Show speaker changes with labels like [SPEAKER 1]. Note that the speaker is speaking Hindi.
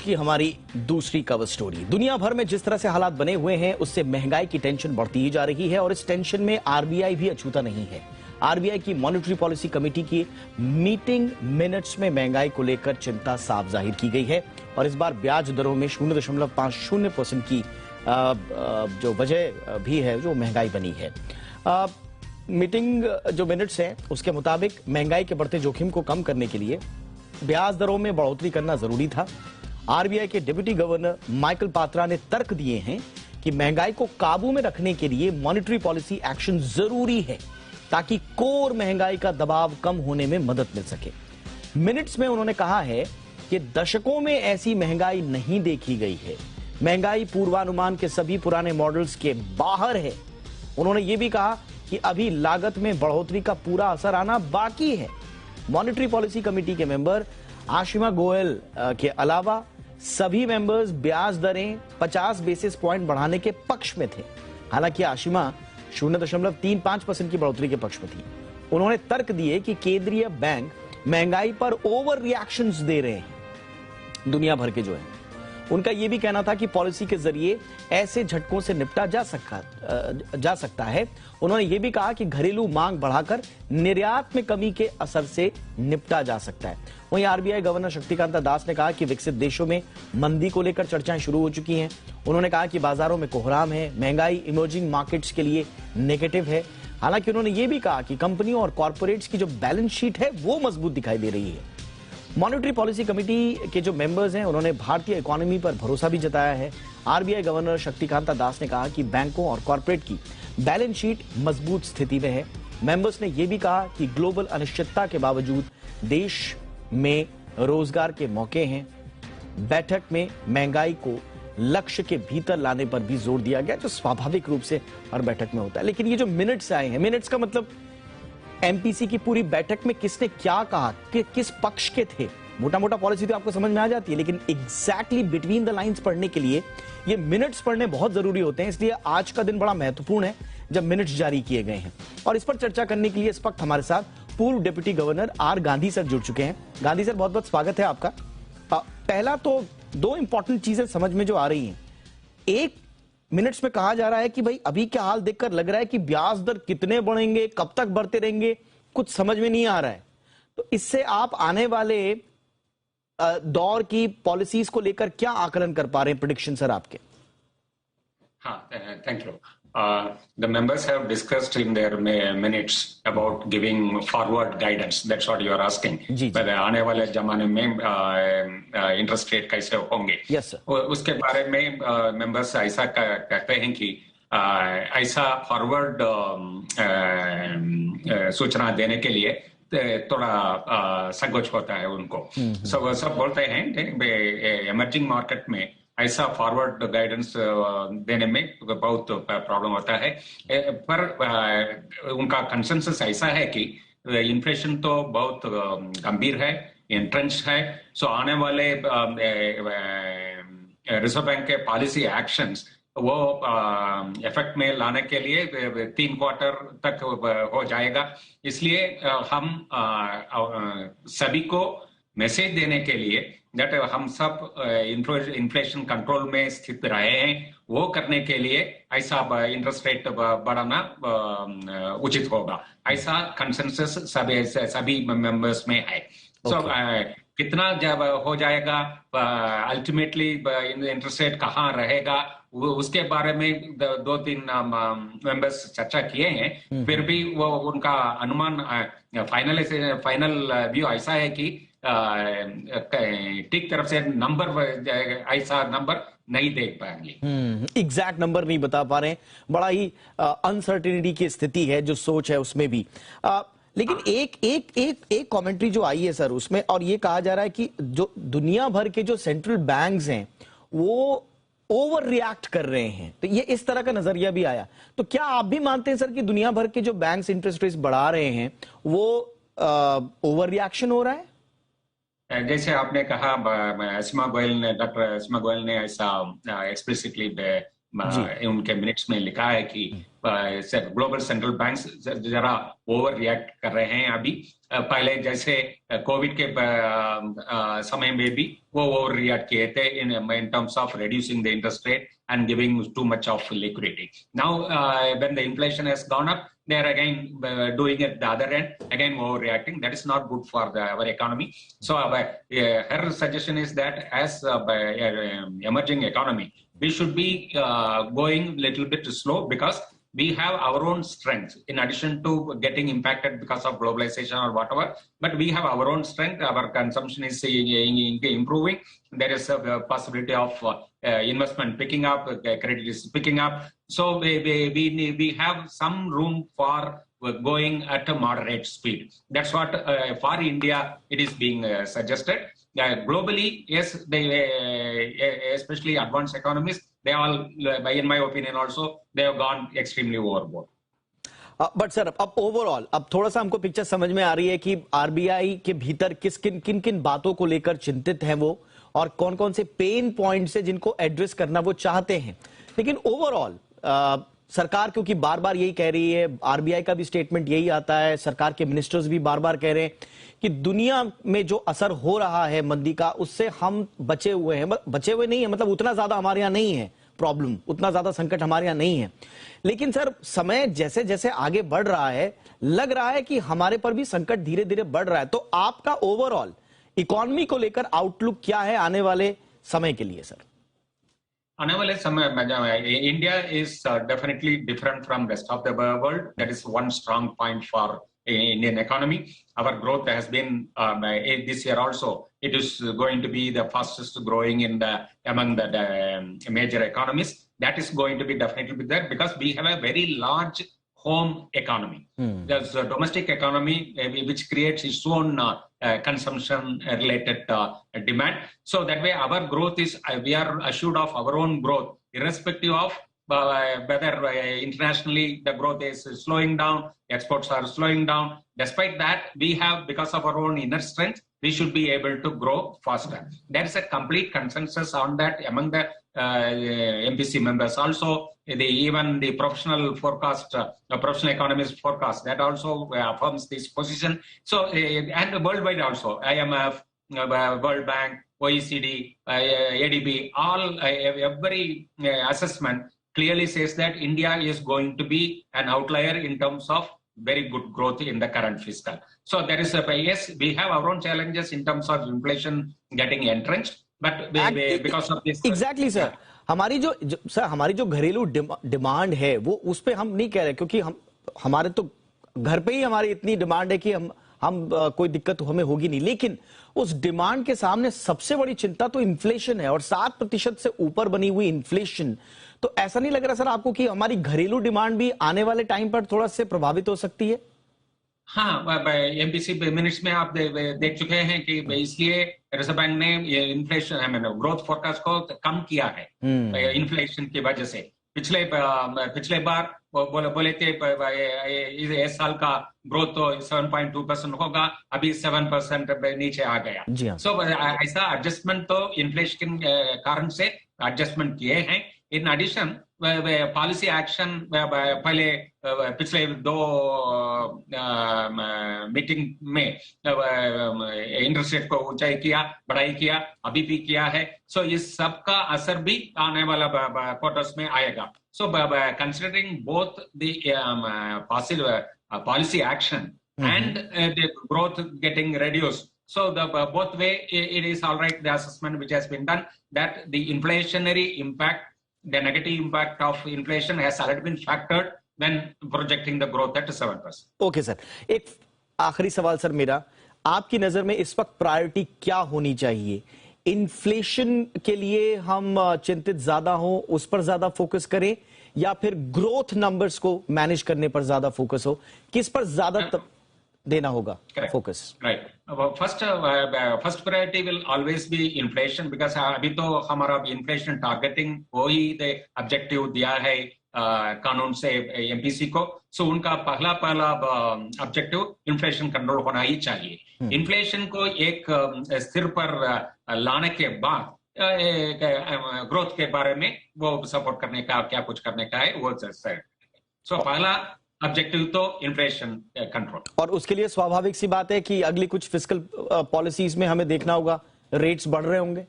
[SPEAKER 1] की हमारी दूसरी कवर स्टोरी। दुनिया भर में जिस तरह से हालात बने हुए हैं उससे महंगाई की टेंशन बढ़ती ही जा रही है और इस टेंशन में आरबीआई भी अछूता नहीं है। आरबीआई की मॉनेटरी पॉलिसी कमेटी की मीटिंग मिनट्स में महंगाई को लेकर चिंता साफ जाहिर की गई है और इस बार ब्याज दरों में 0.50% की जो वजह भी है जो महंगाई बनी है। मीटिंग जो मिनट्स हैं उसके मुताबिक महंगाई के बढ़ते जोखिम को कम करने के लिए ब्याज दरों में बढ़ोतरी करना जरूरी था। आरबीआई के डिप्टी गवर्नर माइकल पात्रा ने तर्क दिए हैं कि महंगाई को काबू में रखने के लिए मॉनेटरी पॉलिसी एक्शन जरूरी है ताकि कोर महंगाई का दबाव कम होने में मदद मिल सके। मिनट्स में उन्होंने कहा है कि दशकों में ऐसी महंगाई नहीं देखी गई है। महंगाई पूर्वानुमान के सभी पुराने मॉडल्स के बाहर है। उन्होंने यह भी कहा कि अभी लागत में बढ़ोतरी का पूरा असर आना बाकी है। मॉनेटरी पॉलिसी कमेटी के मेंबर आशिमा गोयल के अलावा सभी मेंबर्स ब्याज दरें 50 बेसिस पॉइंट बढ़ाने के पक्ष में थे। हालांकि आशिमा 0.35% की बढ़ोतरी के पक्ष में थी। उन्होंने तर्क दिए कि केंद्रीय बैंक महंगाई पर ओवर रिएक्शंस दे रहे हैं दुनिया भर के जो है। उनका यह भी कहना था कि पॉलिसी के जरिए ऐसे झटकों से निपटा जा सकता है। उन्होंने यह भी कहा कि घरेलू मांग बढ़ाकर निर्यात में कमी के असर से निपटा जा सकता है। वहीं आरबीआई गवर्नर शक्तिकांता दास ने कहा कि विकसित देशों में मंदी को लेकर चर्चाएं शुरू हो चुकी हैं। उन्होंने कहा कि बाजारों में कोहराम है, महंगाई इमर्जिंग मार्केट्स के लिए नेगेटिव है। हालांकि उन्होंने यह भी कहा कि कंपनियों और कॉर्पोरेट्स की जो बैलेंस शीट है वो मजबूत दिखाई दे रही है। मॉनेटरी पॉलिसी कमेटी के जो मेंबर्स हैं उन्होंने भारतीय इकोनॉमी पर भरोसा भी जताया है। आरबीआई गवर्नर शक्तिकांता दास ने कहा कि बैंकों और कॉर्पोरेट की बैलेंस शीट मजबूत स्थिति में है। मेंबर्स ने यह भी कहा कि ग्लोबल अनिश्चितता के बावजूद देश में रोजगार के मौके हैं। बैठक में महंगाई को लक्ष्य के भीतर लाने पर भी जोर दिया गया, जो स्वाभाविक रूप से हर बैठक में होता है। लेकिन ये जो मिनट्स आए हैं, मिनट्स का मतलब एमपीसी की पूरी बैठक में किसने क्या कहा, कि किस पक्ष के थे। मोटा मोटा पॉलिसी तो आपको समझ में आ जाती है, लेकिन एग्जैक्टली बिटवीन द लाइंस पढ़ने के लिए ये मिनट्स पढ़ने बहुत जरूरी होते हैं। इसलिए आज का दिन बड़ा महत्वपूर्ण है जब मिनट्स जारी किए गए हैं। और इस पर चर्चा करने के लिए इस वक्त हमारे साथ पूर्व deputy governor R Gandhi sir जुड़ चुके हैं। गांधी सर, बहुत बहुत स्वागत है आपका। पहला तो दो इंपॉर्टेंट चीजें समझ में जो आ रही हैं। एक, मिनट्स में कहा जा रहा है कि भाई अभी क्या हाल देखकर लग रहा है कि ब्याज दर कितने बढ़ेंगे, कब तक बढ़ते रहेंगे, कुछ समझ में नहीं आ रहा है। तो इससे आप आने वाले दौर की पॉलिसीज को लेकर क्या आकलन कर पा रहे हैं, प्रेडिक्शन सर आपके?
[SPEAKER 2] हाँ, thank you. The members have discussed in their minutes about giving forward guidance. That's what you are asking. आने वाले जमाने में इंटरेस्ट रेट कैसे होंगे?
[SPEAKER 1] Yes, sir.
[SPEAKER 2] उसके बारे में मेंबर्स ऐसा कहते हैं कि ऐसा फॉरवर्ड सूचना देने के लिए थोड़ा संकोच होता है उनको। सब बोलते हैं इमर्जिंग मार्केट में ऐसा फॉरवर्ड गाइडेंस देने में बहुत प्रॉब्लम होता है। पर उनका कंसेंसस ऐसा है कि इन्फ्लेशन तो बहुत गंभीर है, इंट्रेंच है। सो आने वाले रिजर्व बैंक के पॉलिसी एक्शंस वो इफेक्ट में लाने के लिए 3 क्वार्टर तक हो जाएगा। इसलिए हम सभी को मैसेज देने के लिए दैट हम सब इन्फ्लेशन कंट्रोल में स्थित रहे हैं, वो करने के लिए ऐसा इंटरेस्ट रेट बढ़ाना उचित होगा। ऐसा कंसेंसस सभी मेंबर्स में है। सो कितना जब हो जाएगा, अल्टीमेटली इंटरेस्ट रेट कहाँ रहेगा, उसके बारे में 2-3 मेंबर्स चर्चा किए हैं। फिर भी वो उनका अनुमान फाइनल व्यू ऐसा है कि ठीक तरफ से नंबर ऐसा नंबर नहीं देख पाएंगे।
[SPEAKER 1] एग्जैक्ट नंबर नहीं बता पा रहे हैं। बड़ा ही अनसर्टेनिटी की स्थिति है, जो सोच है उसमें भी। लेकिन एक कमेंट्री जो आई है सर उसमें, और ये कहा जा रहा है कि जो दुनिया भर के जो सेंट्रल बैंक्स हैं वो ओवर रिएक्ट कर रहे हैं। तो ये इस तरह का नजरिया भी आया। तो क्या आप भी मानते हैं सर कि दुनिया भर के जो बैंक्स इंटरेस्ट रेट्स बढ़ा रहे हैं वो ओवर रिएक्शन हो रहा है?
[SPEAKER 2] जैसे आपने कहा, डॉक्टर आसिमा गोयल ने ऐसा एक्सप्लिसिटली उनके मिनट्स में लिखा है कि ग्लोबल सेंट्रल बैंक्स जरा ओवर रिएक्ट कर रहे हैं अभी। पहले जैसे कोविड के समय में भी वो ओवर रिएक्ट किए थे in terms of reducing the interest rate and giving too much of liquidity. Now, when the inflation has gone up, they are again doing it the other end, again overreacting. That is not good for our economy. So her suggestion is that as emerging economy, we should be going little bit slow because we have our own strengths in addition to getting impacted because of globalization or whatever, but we have our own strength. Our consumption is improving. There is a possibility of investment picking up, credit is picking up. So we have some room for going at a moderate speed. That's what for India it is being suggested. Globally, yes, especially advanced economies, they all, in my opinion also, they have gone extremely overboard.
[SPEAKER 1] But sir अब ओवरऑल अब थोड़ा सा हमको पिक्चर समझ में आ रही है कि आरबीआई के भीतर किन किन बातों को लेकर चिंतित हैं वो, और कौन कौन से पेन पॉइंट्स है जिनको एड्रेस करना वो चाहते हैं। लेकिन ओवरऑल सरकार क्योंकि बार बार यही कह रही है, आरबीआई का भी स्टेटमेंट यही आता है, सरकार के मिनिस्टर्स भी बार बार कह रहे हैं कि दुनिया में जो असर हो रहा है मंदी का उससे हम बचे हुए हैं। बचे हुए नहीं है मतलब उतना ज्यादा हमारे यहाँ नहीं है प्रॉब्लम, उतना ज्यादा संकट हमारे यहाँ नहीं है। लेकिन सर समय जैसे जैसे आगे बढ़ रहा है लग रहा है कि हमारे पर भी संकट धीरे धीरे बढ़ रहा है। तो आपका ओवरऑल इकोनॉमी को लेकर आउटलुक क्या है आने वाले समय के लिए सर?
[SPEAKER 2] आने वाले समय में India is definitely different from rest of the world. That is one strong point for Indian economy. Our growth has been this year also. It is going to be the fastest growing among the major economies. That is going to be definitely there because we have a very large home economy. There's a domestic economy which creates its own consumption related demand. So that way our growth is, we are assured of our own growth irrespective of whether internationally the growth is slowing down, exports are slowing down. Despite that, we have, because of our own inner strength, we should be able to grow faster. There is a complete consensus on that among the MPC members. Also, even the professional forecast, professional economist forecast, that also affirms this position. So, and worldwide also, IMF, World Bank, OECD, ADB, all every assessment clearly says that India is going to be an outlier in terms of very good growth in the current fiscal. So there is yes, we have our own challenges in terms of inflation getting entrenched, but because of this.
[SPEAKER 1] Exactly, sir. हमारी जो घरेलू डिमांड है वो उस पे हम नहीं कह रहे, क्योंकि हमारे तो घर पे ही हमारी इतनी डिमांड है कि हम कोई दिक्कत हमें होगी नहीं। लेकिन उस डिमांड के सामने सबसे बड़ी चिंता तो इन्फ्लेशन है, और 7% से ऊपर बनी हुई इन्फ्लेशन। तो ऐसा नहीं लग रहा सर आपको कि हमारी घरेलू डिमांड भी आने वाले टाइम पर थोड़ा से प्रभावित हो सकती है?
[SPEAKER 2] हाँ, एमपीसी मिनट्स में आप देख चुके हैं कि इसलिए रिजर्व बैंक ने इन्फ्लेशन ग्रोथ फोरकास्ट को कम किया है इन्फ्लेशन की वजह से। पिछले बार बोले थे इस साल का ग्रोथ तो 7.2% होगा, अभी 7% नीचे आ गया। सो ऐसा एडजस्टमेंट तो इन्फ्लेशन के कारण से एडजस्टमेंट किए हैं। इन एडिशन पॉलिसी एक्शन पहले पिछले 2 मीटिंग में इंटरेस्ट रेट को ऊंचाई किया, बढ़ाई किया, अभी भी किया है। सो इस सब का असर भी आने वाला क्वार्टर्स में आएगा। So considering both the policy action and the growth getting reduced, so the both way it is all right. The assessment which has been done that the inflationary impact, the negative impact of inflation has already been factored when projecting the growth at 7%.
[SPEAKER 1] Okay, sir. एक आखिरी सवाल सर मेरा, आपकी नजर में इस वक्त प्रायोरिटी क्या होनी चाहिए? इन्फ्लेशन के लिए हम चिंतित ज्यादा हो उस पर ज्यादा फोकस करें, या फिर ग्रोथ नंबर्स को मैनेज करने पर ज्यादा फोकस हो? किस पर ज्यादा देना होगा focus?
[SPEAKER 2] Right, first priority will always be inflation, because अभी तो हमारा इन्फ्लेशन टारगेटिंग वही ऑब्जेक्टिव दिया है कानून से एमपीसी को। सो उनका पहला ऑब्जेक्टिव इन्फ्लेशन कंट्रोल होना ही चाहिए। इन्फ्लेशन को एक स्थिर पर लाने के बाद ग्रोथ के बारे में वो सपोर्ट करने का, क्या कुछ करने का है वो सेट। सो पहला ऑब्जेक्टिव तो इन्फ्लेशन कंट्रोल,
[SPEAKER 1] और उसके लिए स्वाभाविक सी बात है कि अगली कुछ फिस्कल पॉलिसीज में हमें देखना होगा रेट्स बढ़ रहे होंगे।